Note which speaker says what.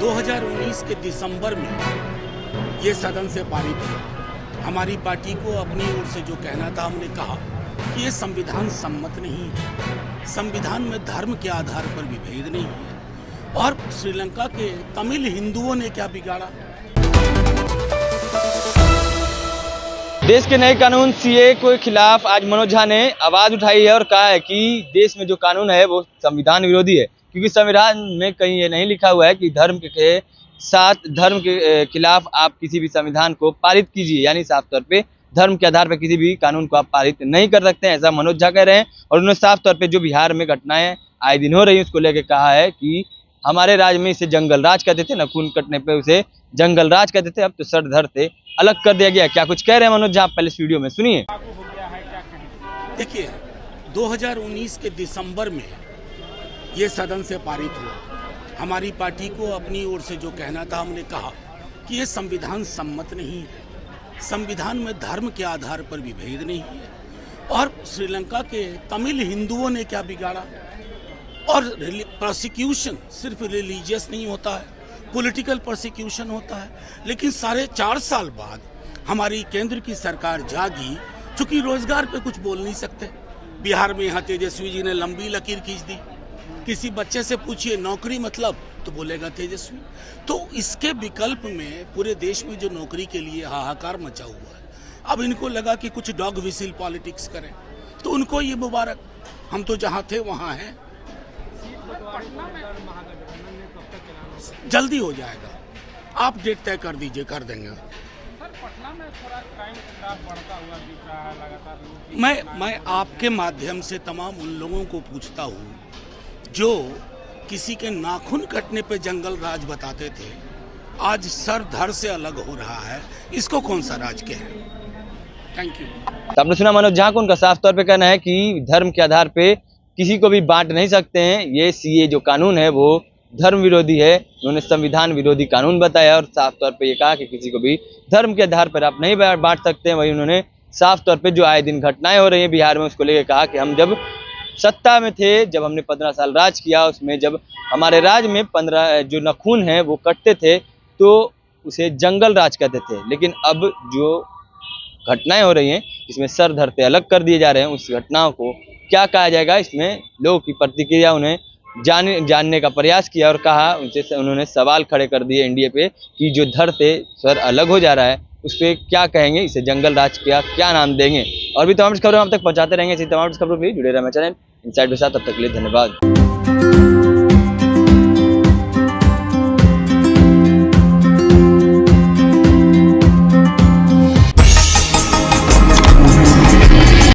Speaker 1: 2019 के दिसंबर में ये सदन से पारित हुआ। हमारी पार्टी को अपनी ओर से जो कहना था हमने कहा कि ये संविधान सम्मत नहीं है। संविधान में धर्म के आधार पर विभेद नहीं है। और श्रीलंका के तमिल हिंदुओं ने क्या बिगाड़ा?
Speaker 2: देश के नए कानून सीए के खिलाफ आज मनोज झा ने आवाज उठाई है और कहा है कि देश में जो कानून है वो संविधान विरोधी है, क्योंकि संविधान में कहीं ये नहीं लिखा हुआ है कि धर्म के साथ धर्म के खिलाफ आप किसी भी संविधान को पारित कीजिए। यानी साफ तौर पे धर्म के आधार पर किसी भी कानून को आप पारित नहीं कर सकते हैं, ऐसा मनोज झा कह रहे हैं। और उन्होंने साफ तौर पे जो बिहार में घटनाएं आए दिन हो रही है उसको लेकर कहा है कि हमारे राज्य में इसे जंगल राज कहते थे, नखून कटने पे उसे जंगल राज कहते थे, अब तो सर धड़ से अलग कर दिया गया। क्या कुछ कह रहे हैं मनोज झा, पहले इस वीडियो में सुनिए।
Speaker 1: देखिए, 2019 के दिसंबर में ये सदन से पारित हुआ। हमारी पार्टी को अपनी ओर से जो कहना था हमने कहा कि ये संविधान सम्मत नहीं है। संविधान में धर्म के आधार पर विभेद नहीं है। और श्रीलंका के तमिल हिंदुओं ने क्या बिगाड़ा? और प्रोसिक्यूशन सिर्फ रिलीजियस नहीं होता है, पॉलिटिकल प्रोसिक्यूशन होता है। लेकिन 4.5 साल बाद हमारी केंद्र की सरकार जागी, चूंकि रोजगार पे कुछ बोल नहीं सकते। बिहार में यहाँ तेजस्वी जी ने लंबी लकीर खींच दी। किसी बच्चे से पूछिए नौकरी मतलब, तो बोलेगा तेजस्वी। तो इसके विकल्प में पूरे देश में जो नौकरी के लिए हाहाकार मचा हुआ है, अब इनको लगा कि कुछ डॉग विसिल पॉलिटिक्स करें, तो उनको ये मुबारक। हम तो जहाँ थे वहाँ हैं। जल्दी हो जाएगा, आप डेट तय कर दीजिए, कर देंगे। मैं आपके माध्यम से तमाम उन लोगों को पूछता हूँ जो किसी के नाखून कटने पे जंगल राज बताते थे, आज सर धड़ से अलग हो रहा है। इसको कौन सा राज कहे? Thank you.
Speaker 2: तो आपने सुना मनोज झा को, उनका साफ तौर पे कहना है कि धर्म के आधार पे किसी को भी बांट नहीं सकते हैं। ये सीए जो कानून है वो धर्म विरोधी है। उन्होंने संविधान विरोधी कानून बताया और साफ तौर पे ये कहा कि किसी को भी धर्म के आधार पर आप नहीं बांट सकते हैं। वही उन्होंने साफ तौर पे जो आए दिन घटनाएं हो रही हैं बिहार में उसको लेकर कहा कि हम जब सत्ता में थे, जब हमने 15 साल राज किया, उसमें जब हमारे राज में 15 जो नखून हैं वो कटते थे तो उसे जंगल राज कहते थे। लेकिन अब जो घटनाएं हो रही हैं इसमें सर धड़ से अलग कर दिए जा रहे हैं। उस घटनाओं को क्या कहा जाएगा, इसमें लोगों की प्रतिक्रिया उन्हें जानने का प्रयास किया और कहा, उन्होंने सवाल खड़े कर दिए एनडीए पे कि जो धड़ से सर अलग हो जा रहा है उस पर क्या कहेंगे, इसे जंगल राज क्या नाम देंगे। और भी तमाम खबरों हम तक पहुंचाते रहेंगे। इसी तमाम खबरों पर जुड़े रहे हमारे चैनल इनसाइड के साथ। तब तक के लिए धन्यवाद।